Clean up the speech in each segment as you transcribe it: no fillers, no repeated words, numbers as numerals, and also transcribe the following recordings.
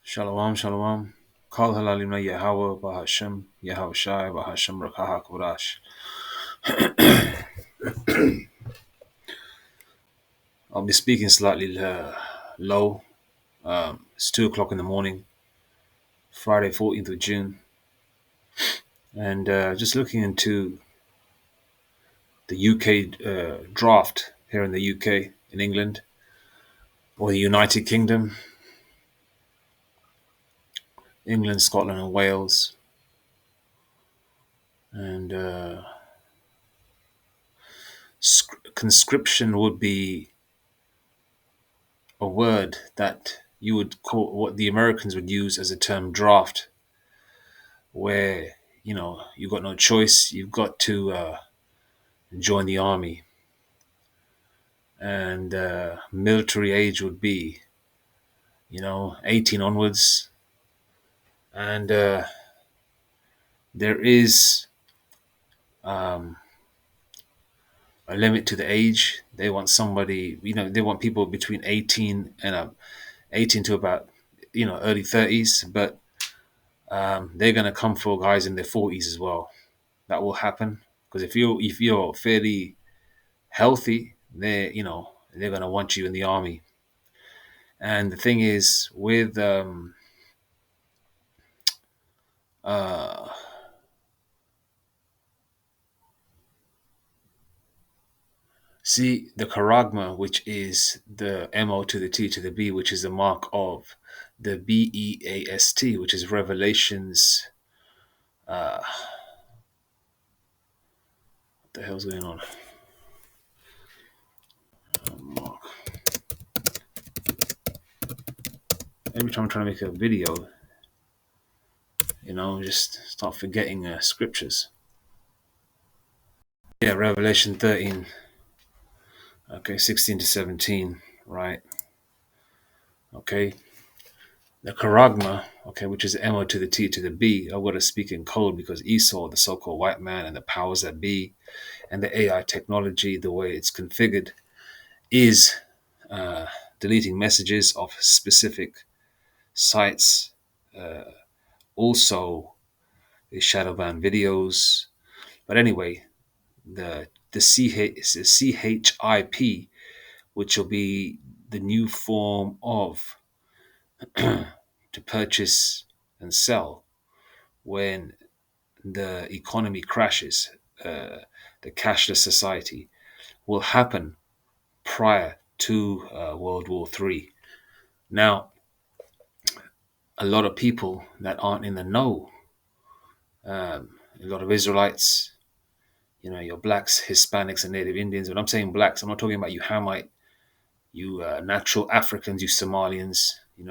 Shalom, shalom. Kal halalim na Yahweh Bahashem, Yahweh Shai Bahashem Rakaha Kodash. I'll be speaking slightly low. It's 2 o'clock in the morning, Friday, 14th of June. And just looking into the UK draft here in the UK, in England, or the United Kingdom, England, Scotland, and Wales. And conscription would be a word that you would call what the Americans would use as a term draft, where you got no choice. You've got to join the army, and military age would be 18 onwards, and there is um, a limit to the age. They want somebody, they want people between 18 and 18 to about early 30s, but they're going to come for guys in their 40s as well. That will happen because if you're fairly healthy, they're going to want you in the army. And the thing is with uh, see the charagma, which is the MO to the T to the B, which is the mark of the BEAST, which is Revelations. What the hell's going on? Every time I'm trying to make a video, just start forgetting scriptures. Yeah, Revelation 13. Okay, 16 to 17, right? Okay. The charagma, okay, which is MO to the T to the B. I've got to speak in code because Esau, the so-called white man, and the powers that be, and the AI technology, the way it's configured, is deleting messages of specific sites. Also, the shadow ban videos. But anyway, the CHIP, which will be the new form of to purchase and sell when the economy crashes, the cashless society will happen prior to World War III. Now, a lot of people that aren't in the know, a lot of Israelites, your blacks, Hispanics, and Native Indians. When I'm saying blacks, I'm not talking about you Hamite, you natural Africans, you Somalians, you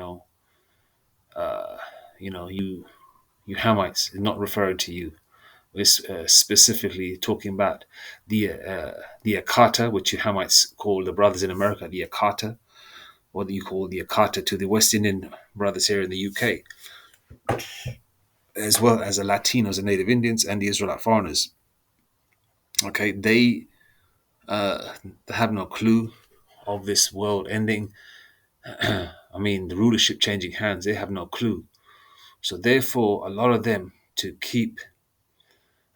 Hamites. Not referring to you. We're specifically talking about the Akata, which you Hamites call the brothers in America, the Akata, what you call the Akata to the West Indian brothers here in the UK, as well as the Latinos and Native Indians and the Israelite foreigners. Okay, they have no clue of this world ending. I mean, the rulership changing hands, they have no clue. So therefore, a lot of them, to keep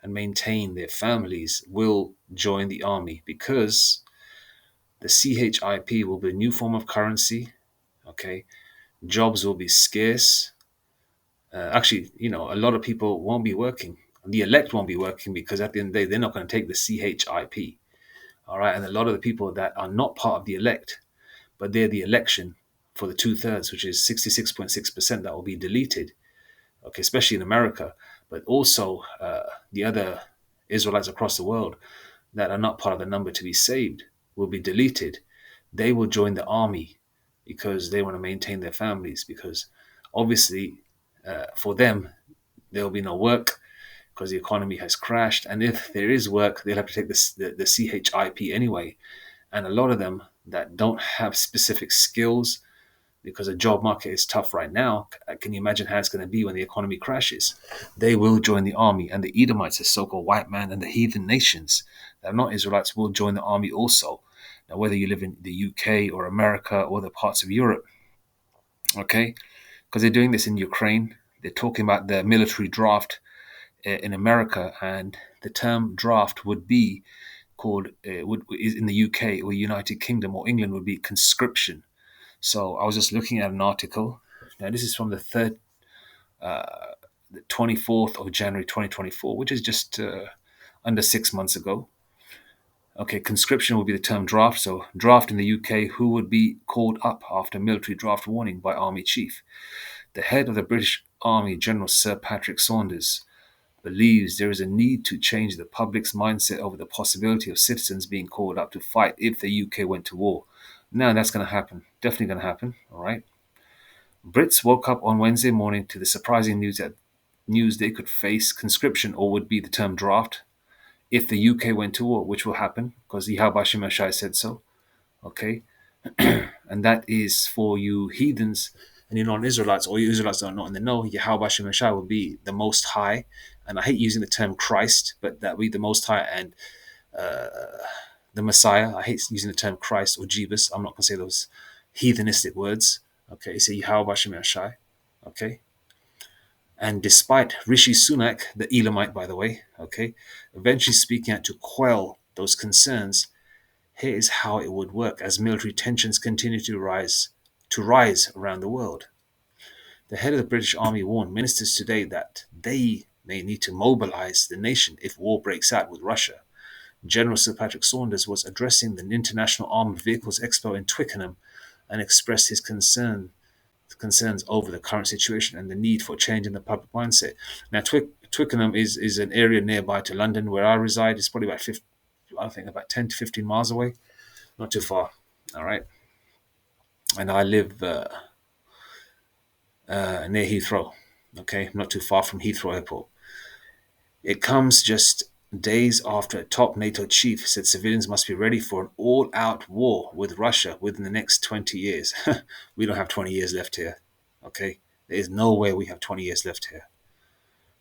and maintain their families, will join the army because the CHIP will be a new form of currency. Okay, jobs will be scarce. Actually, a lot of people won't be working. The elect won't be working because at the end of the day, they're not going to take the CHIP. All right, and a lot of the people that are not part of the elect, but they're the election for the 2/3, which is 66.6%, that will be deleted. Okay, especially in America, but also the other Israelites across the world that are not part of the number to be saved will be deleted. They will join the army because they want to maintain their families. Because obviously, for them, there will be no work because the economy has crashed. And if there is work, they'll have to take the CHIP anyway. And a lot of them that don't have specific skills, because the job market is tough right now. Can you imagine how it's going to be when the economy crashes? They will join the army, and the Edomites, the so-called white man, and the heathen nations that are not Israelites will join the army also. Now, whether you live in the UK or America or other parts of Europe, okay, because they're doing this in Ukraine. They're talking about the military draft in America, and the term draft would be called would is in the UK or United Kingdom or England would be conscription. So I was just looking at an article. Now this is from the 24th of January 2024, which is just under 6 months ago. Okay, conscription would be the term draft. So draft in the UK, who would be called up after military draft warning by Army Chief. The head of the British Army, General Sir Patrick Saunders, believes there is a need to change the public's mindset over the possibility of citizens being called up to fight if the UK went to war. Now that's going to happen. Definitely going to happen. All right. Brits woke up on Wednesday morning to the surprising news they could face conscription, or would be the term draft, if the UK went to war, which will happen because the Habashim Ashai said so. Okay. And that is for you heathens and you non-Israelites, or you Israelites that are not in the know. Yahweh Hashem Shai will be the Most High, and I hate using the term Christ, but that would be the Most High and the Messiah. I hate using the term Christ or Jebus. I'm not going to say those heathenistic words. Okay, so Yahweh Hashem Shai. Okay, and despite Rishi Sunak, the Elamite, by the way, okay, eventually speaking out to quell those concerns, here is how it would work as military tensions continue to rise around the world. The head of the British Army warned ministers today that they may need to mobilize the nation if war breaks out with Russia. General Sir Patrick Saunders was addressing the International Armored Vehicles Expo in Twickenham and expressed his concerns over the current situation and the need for change in the public mindset. Now, Twickenham is an area nearby to London where I reside. It's probably about 10 to 15 miles away. Not too far. All right. And I live near Heathrow. Okay. Not too far from Heathrow Airport. It comes just days after a top NATO chief said civilians must be ready for an all-out war with Russia within the next 20 years. We don't have 20 years left here. Okay. There is no way we have 20 years left here.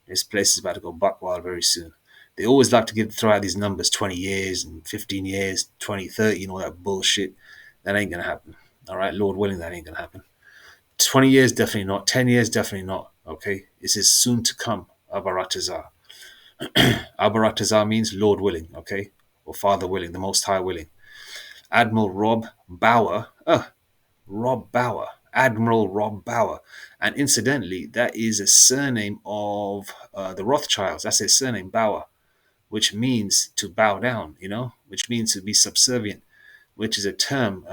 This place is about to go buck wild very soon. They always like to throw out these numbers, 20 years and 15 years, 20, 30, and all that bullshit. That ain't going to happen. All right, Lord willing, that ain't going to happen. 20 years, definitely not. 10 years, definitely not. Okay, this is soon to come. Abaratazar. Abaratazar means Lord willing, okay? Or Father willing, the Most High willing. Admiral Rob Bauer. Admiral Rob Bauer. And incidentally, that is a surname of the Rothschilds. That's their surname, Bauer, which means to bow down, which means to be subservient, which is a term,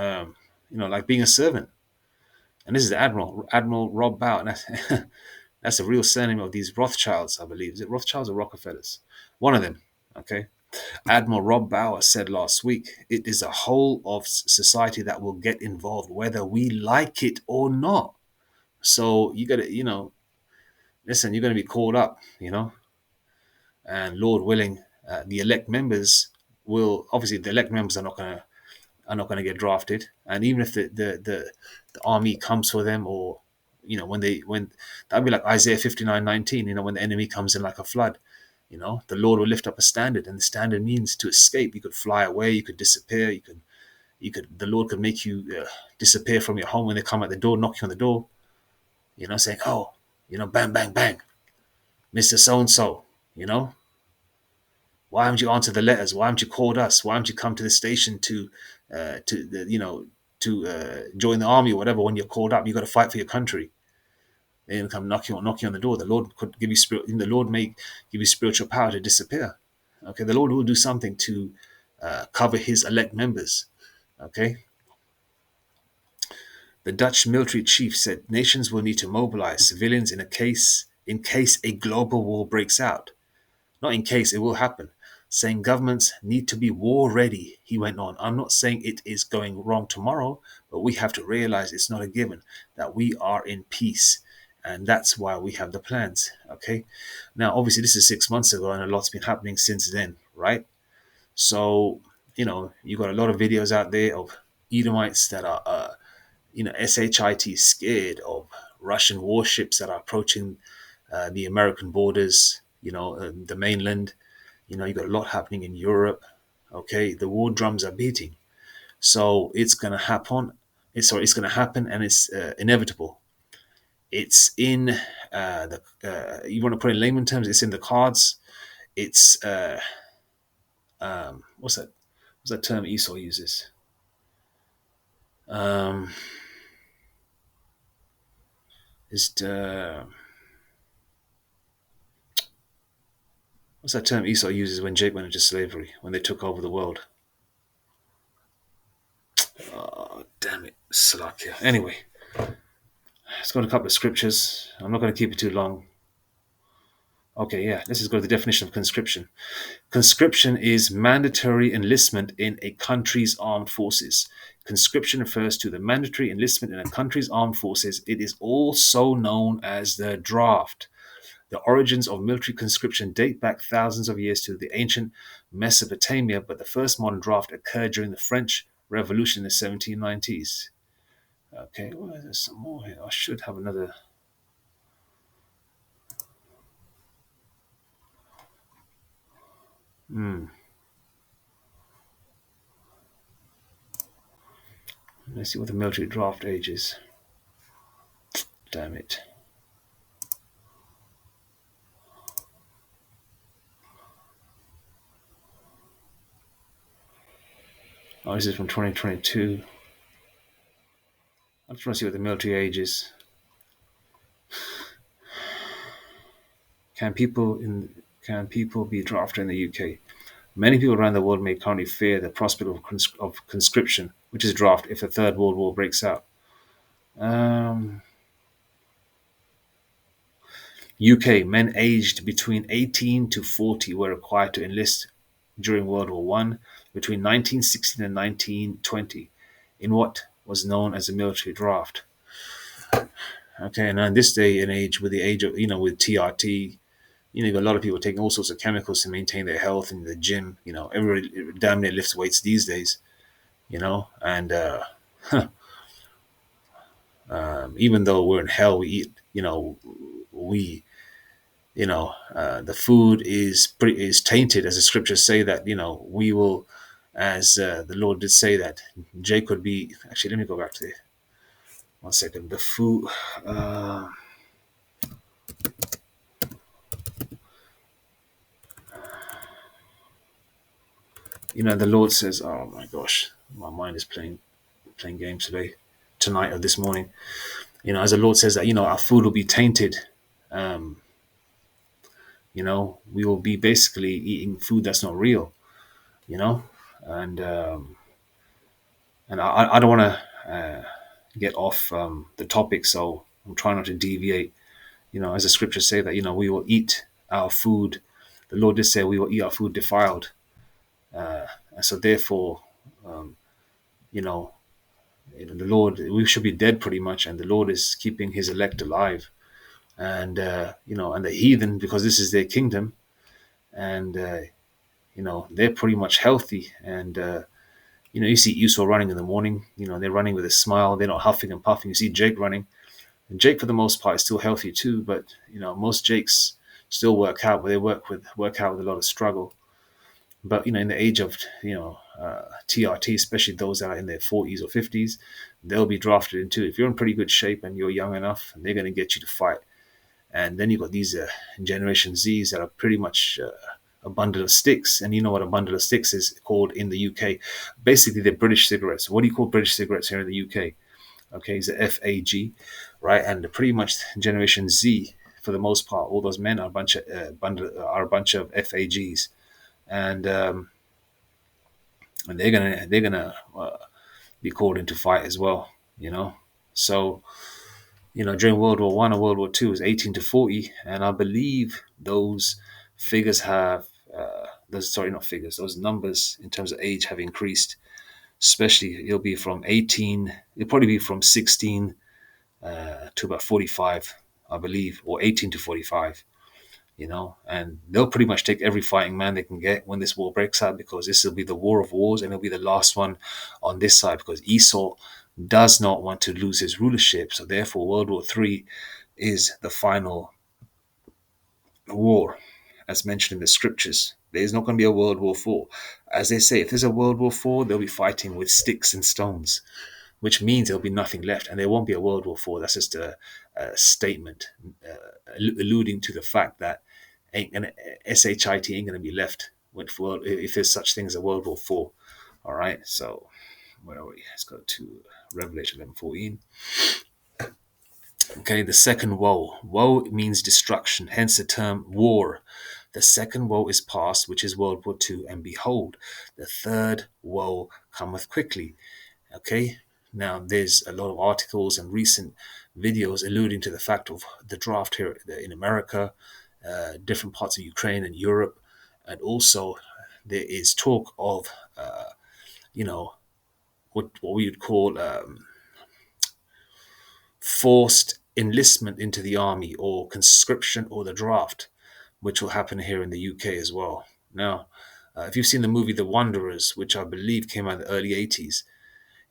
like being a servant. And this is the Admiral Rob Bauer. And that's a real surname of these Rothschilds, I believe. Is it Rothschilds or Rockefellers? One of them, okay? Admiral Rob Bauer said last week, it is a whole of society that will get involved, whether we like it or not. So you got to, listen, you're going to be called up, and Lord willing, the elect members will, obviously the elect members are not going to get drafted. And even if the army comes for them, or, when that'd be like Isaiah 59:19, when the enemy comes in like a flood, the Lord will lift up a standard, and the standard means to escape. You could fly away, you could disappear, the Lord could make you disappear from your home when they come at the door, knock you on the door, saying, oh, bang, bang, bang, Mr. So-and-so, why haven't you answered the letters? Why haven't you called us? Why haven't you come to the station to join the army or whatever? When you're called up, you got to fight for your country. They're going to come knocking on the door. The Lord could give you the Lord may give you spiritual power to disappear. Okay, the Lord will do something to cover His elect members. Okay. The Dutch military chief said nations will need to mobilize civilians in case a global war breaks out. Not in case, it will happen. Saying governments need to be war ready, he went on. I'm not saying it is going wrong tomorrow, but we have to realize it's not a given, that we are in peace. And that's why we have the plans. Okay. Now, obviously, this is 6 months ago, and a lot's been happening since then, right? So, you got a lot of videos out there of Edomites that are, SHIT scared of Russian warships that are approaching the American borders, the mainland. You got a lot happening in Europe. Okay, the war drums are beating. So it's going to happen. It's going to happen, and it's inevitable. It's in the you want to put it in layman terms, it's in the cards. It's what's that term Esau uses? Um, is what's that term Esau uses when Jake went into slavery, when they took over the world? Oh, damn it, Salakia. Anyway, let's go to a couple of scriptures. I'm not going to keep it too long. Okay, yeah, let's just go to the definition of conscription. Conscription is mandatory enlistment in a country's armed forces. Conscription refers to the mandatory enlistment in a country's armed forces. It is also known as the draft. The origins of military conscription date back thousands of years to the ancient Mesopotamia, but the first modern draft occurred during the French Revolution in the 1790s. Okay, well, there's some more here. I should have another. Let's see what the military draft age is. Damn it. Oh, this is from 2022. I just want to see what the military age is. Can people in can people be drafted in the UK? Many people around the world may currently fear the prospect of conscription, which is draft, if a third world war breaks out. Um, UK men aged between 18 to 40 were required to enlist during World War One between 1916 and 1920 in what was known as a military draft. Okay, and in this day and age, with the age of with TRT, you've got a lot of people taking all sorts of chemicals to maintain their health in the gym. Everybody damn near lifts weights these days. And even though we're in hell, we eat. We the food is tainted, as the scriptures say that we will, as the Lord did say that Jake would be. Actually, let me go back to 1 second. The food. Uh, the Lord says, "Oh my gosh, my mind is playing games tonight or this morning." As the Lord says that our food will be tainted. Um, we will be basically eating food that's not real. You know, and I don't want to get off the topic, so I'm trying not to deviate. As the scriptures say that we will eat our food. The Lord did say we will eat our food defiled, and so therefore, um, you know, the Lord, we should be dead pretty much, and the Lord is keeping His elect alive, and and the heathen, because this is their kingdom, and they're pretty much healthy, and you see Esau running in the morning. They're running with a smile. They're not huffing and puffing. You see Jake running, and Jake for the most part is still healthy too. But most Jakes still work out, but they work out with a lot of struggle. But in the age of TRT, especially those that are in their 40s or 50s, they'll be drafted into. If you're in pretty good shape and you're young enough, they're going to get you to fight. And then you've got these Generation Zs that are pretty much a bundle of sticks. And you know what a bundle of sticks is called in the UK? Basically, they're British cigarettes. What do you call British cigarettes here in the UK? Okay, it's a FAG, right? And pretty much Generation Z, for the most part, all those men are a bunch of FAGs, and they're gonna be called into fight as well. So during World War One or World War Two, it was 18 to 40, and I believe those figures have those sorry not figures those numbers in terms of age have increased. Especially, it'll be from 18. It'll probably be from 16 to about 45, I believe, or 18 to 45. And they'll pretty much take every fighting man they can get when this war breaks out, because this will be the war of wars, and it'll be the last one on this side, because Esau does not want to lose his rulership. So therefore, World War III is the final war, as mentioned in the scriptures. There's not going to be a World War IV. As they say, if there's a World War IV, they'll be fighting with sticks and stones. which means there'll be nothing left, and there won't be a World War IV. That's just a statement alluding to the fact that ain't gonna shit ain't gonna be left with world if there's such thing as a World War IV. All right, so where are we? Let's go to Revelation 11:14. Okay, the second woe. Woe means destruction, hence the term war. The second woe is past, which is World War II, and behold, the third woe cometh quickly. Okay, now there's a lot of articles and recent videos alluding to the fact of the draft here in America, different parts of Ukraine and Europe, and also there is talk of, you know, what we would call forced enlistment into the army or conscription or the draft, which will happen here in the UK as well. Now, if you've seen the movie The Wanderers, which I believe came out in the early 80s,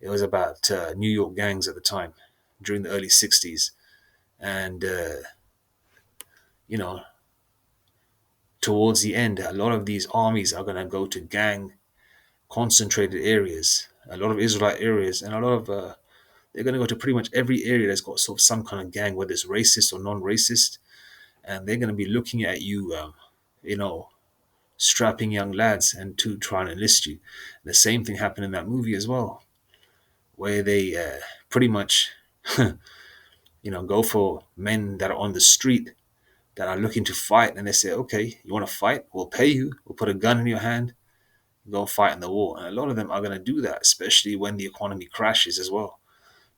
it was about New York gangs at the time during the early 60s. And, you know, towards the end, a lot of these armies are going to go to gang concentrated areas, a lot of Israelite areas, and a lot of they're going to go to pretty much every area that's got sort of some kind of gang, whether it's racist or non-racist, and they're going to be looking at you, you know, strapping young lads and to try and enlist you. The same thing happened in that movie as well, where they pretty much, go for men that are on the street that are looking to fight, and they say, okay, you want to fight? We'll pay you. We'll put a gun in your hand. Go fight in the war. And a lot of them are going to do that, especially when the economy crashes as well,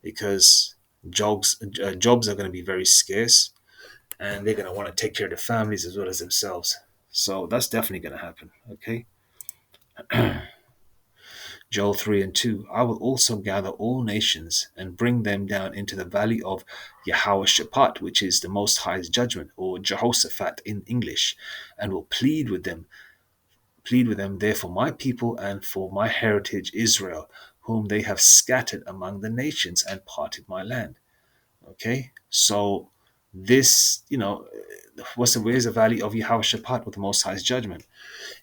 because jobs are going to be very scarce, and they're going to want to take care of their families as well as themselves. So that's definitely going to happen. Okay. Joel 3:2. I will also gather all nations and bring them down into the valley of Yahweh-Shaphat, which is the Most High's judgment, or Jehoshaphat in English, and will plead with them there for my people and for my heritage Israel, whom they have scattered among the nations and parted my land. Okay, so this, where's the valley of Yahweh-Shaphat with the Most High's judgment?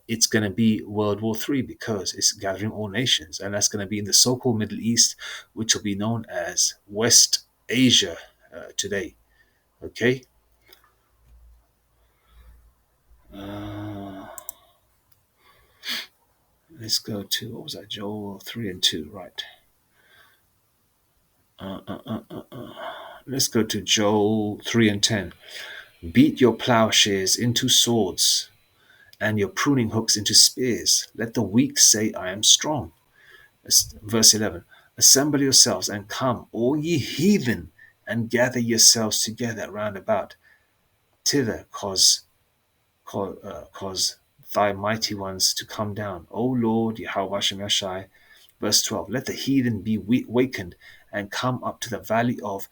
It's going to be World War III, because it's gathering all nations, and that's going to be in the so-called Middle East, which will be known as West Asia today. Okay. Uh, let's go to, what was that? Joel 3:2, right? Let's go to Joel 3:10. Beat your plowshares into swords, and your pruning hooks into spears. Let the weak say, I am strong. Verse 11. Assemble yourselves and come, all ye heathen, and gather yourselves together round about thither, cause thy mighty ones to come down. O Lord, Yahweh Hashem Yashai. Verse 12. Let the heathen be wakened and come up to the valley of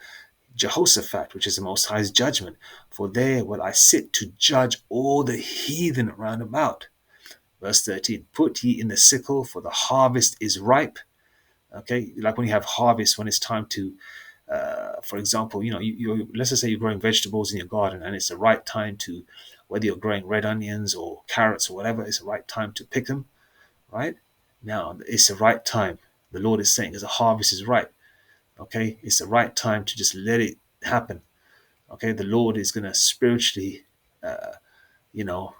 Jehoshaphat, which is the Most High's judgment. For there will I sit to judge all the heathen round about. Verse 13. Put ye in the sickle, for the harvest is ripe. Okay, like when you have harvest, when it's time to, for example, let's just say you're growing vegetables in your garden, and it's the right time to, whether you're growing red onions or carrots or whatever, it's the right time to pick them, right? Now, it's the right time. The Lord is saying, as the harvest is ripe, okay, it's the right time to just let it happen. Okay, the Lord is going to spiritually, you know,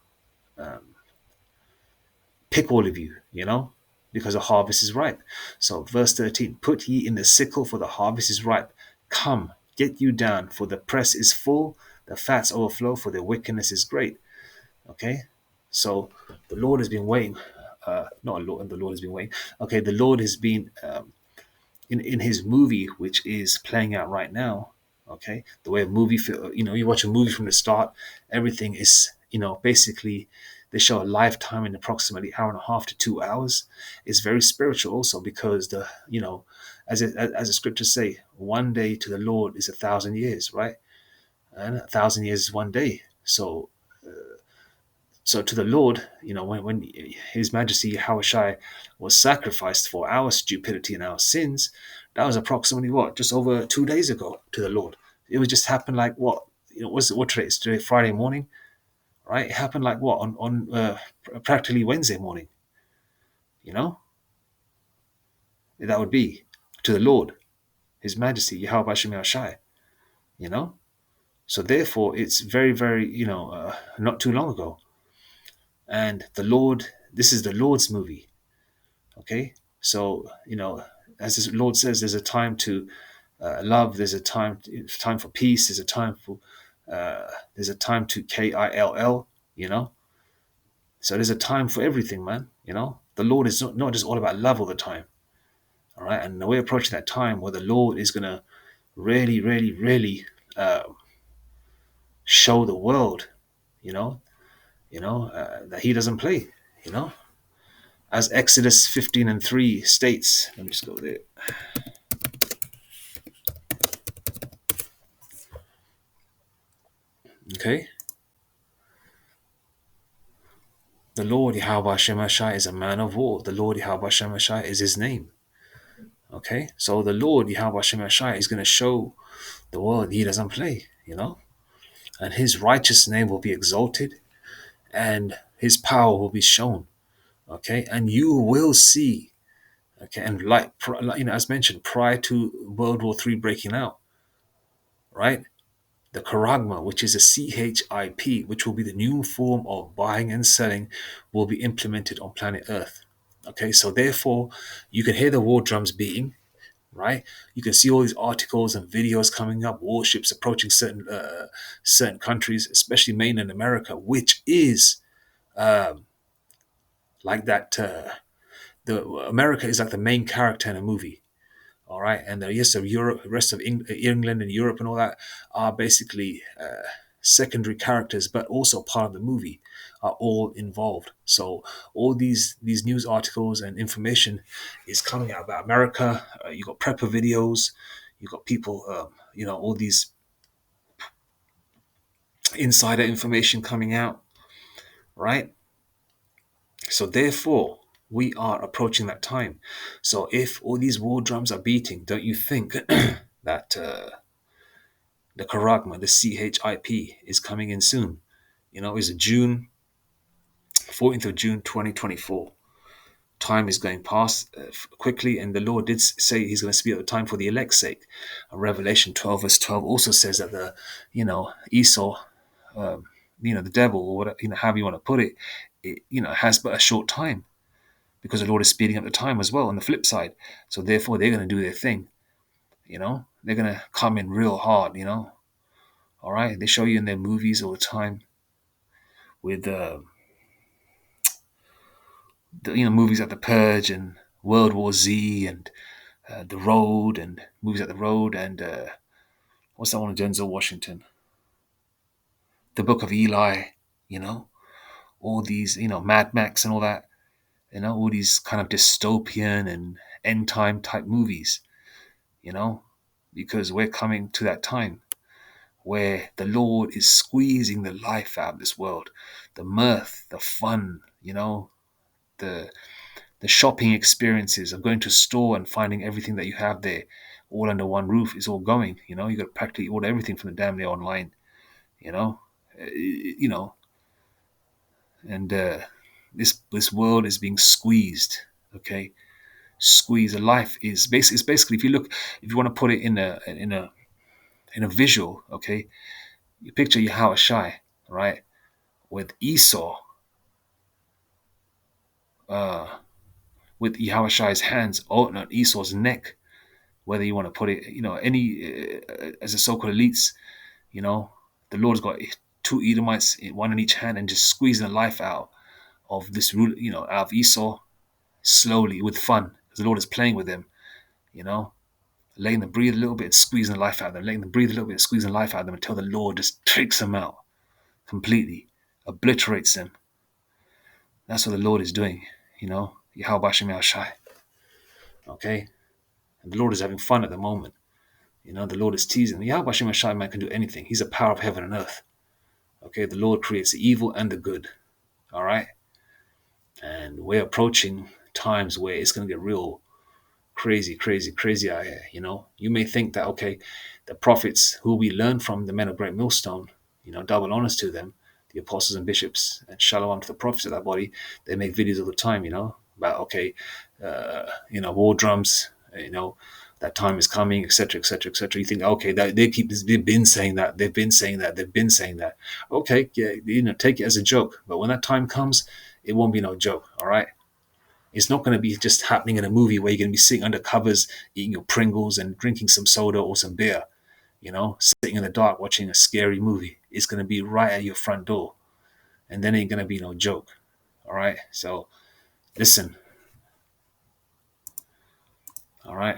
pick all of you, because the harvest is ripe. So, verse 13, put ye in the sickle, for the harvest is ripe. Come, get you down, for the press is full, the fats overflow, for their wickedness is great. Okay, so the Lord has been waiting. Not a Lord, the Lord has been waiting. Okay, the Lord has been in his movie, which is playing out right now. Okay, the way a movie, you watch a movie from the start, everything is, basically they show a lifetime in approximately hour and a half to 2 hours. It's very spiritual also, because as the scriptures say, one day to the Lord is 1,000 years, right? And 1,000 years is one day. So to the Lord, when His Majesty Yahushai was sacrificed for our stupidity and our sins, that was approximately what, just over 2 days ago to the Lord. It would just happen like what, what today? It's today, Friday morning, right? It happened like what, on practically Wednesday morning, that would be to the Lord. His Majesty, Yahweh Hashem Shai, you know? So therefore, it's very, very, not too long ago. And the Lord, this is the Lord's movie, okay? So, as the Lord says, there's a time to love, there's a time for peace, there's a time to KILL, you know? So there's a time for everything, man, you know? The Lord is not just all about love all the time, all right? And we're approaching that time where the Lord is going to really, really, really show the world, you know, that he doesn't play, you know, as Exodus 15:3 states. Let me just go there. Okay. The Lord Yahweh Hashem Hashai is a man of war. The Lord Yahweh Hashem Hashai is his name. Okay. So the Lord Yahweh Hashem Hashai is going to show the world he doesn't play, you know, and his righteous name will be exalted and his power will be shown. Okay. And you will see. Okay. And as mentioned, prior to World War III breaking out, right? The charagma, which is a CHIP, which will be the new form of buying and selling, will be implemented on planet Earth. Okay, so therefore, you can hear the war drums beating, right? You can see all these articles and videos coming up, warships approaching certain countries, especially mainland America, which is like that. The America is like the main character in a movie. All right, and the rest of Europe, the rest of England and Europe and all that are basically secondary characters, but also part of the movie, are all involved. So all these news articles and information is coming out about America. You got prepper videos, you got people, all these insider information coming out, right? So therefore, we are approaching that time. So if all these war drums are beating, don't you think that the charagma, the CHIP, is coming in soon? You know, it's June 14th of June 2024. Time is going past quickly, and the Lord did say He's going to speed up the time for the elect's sake. Revelation 12 verse 12 also says that Esau, the devil, or whatever, however you want to put it, has but a short time, because the Lord is speeding up the time as well on the flip side. So therefore, they're going to do their thing. They're going to come in real hard. All right, they show you in their movies all the time with movies like The Purge and World War Z and The Road, and movies like The Road and what's that one of Denzel Washington? The Book of Eli. All these, Mad Max and all that. All these kind of dystopian and end time type movies. Because we're coming to that time where the Lord is squeezing the life out of this world, the mirth, the fun, the shopping experiences of going to a store and finding everything that you have there all under one roof is all going. You got to practically order everything from the damn near online. You know, Uh, you know, and this world is being squeezed. Okay, squeeze. A life is basically. It's basically, if you want to put it in a visual. Okay, you picture Yahweh Shai, right, with Esau, uh, with Yahweh Shai's hands on Esau's neck. Whether you want to put it, any as the so-called elites, the Lord's got two Edomites, one in each hand, and just squeezing the life out of this, out of Esau slowly with fun. Because the Lord is playing with them, you know, letting them breathe a little bit, squeezing the life out of them, letting them breathe a little bit, squeezing the life out of them until the Lord just takes them out completely, obliterates them. That's what the Lord is doing, Yahweh Shem Shai. Okay? And the Lord is having fun at the moment. The Lord is teasing. Yahweh Shem Shai, man, can do anything. He's a power of heaven and earth. Okay? The Lord creates the evil and the good. All right? And we're approaching times where it's going to get real crazy, crazy, crazy out here. You may think that, okay, the prophets who we learn from, the men of great millstone, double honors to them, the apostles and bishops, and shalom to the prophets of that body. They make videos all the time, about, okay, war drums, that time is coming, etc., etc., etc. You think, okay, that they've been saying that, they've been saying that, they've been saying that. Okay, yeah, take it as a joke. But when that time comes, it won't be no joke. All right. It's not going to be just happening in a movie where you're going to be sitting under covers, eating your Pringles and drinking some soda or some beer, sitting in the dark watching a scary movie. It's going to be right at your front door. And then it ain't going to be no joke. All right. So listen. All right.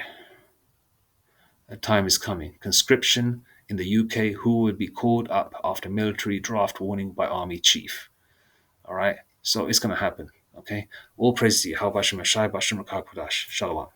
A time is coming. Conscription in the UK, who will be called up after military draft warning by army chief. All right. So it's going to happen. Okay. All praise to you. How Bashim Shai Bashim Rakakudash. Shalom.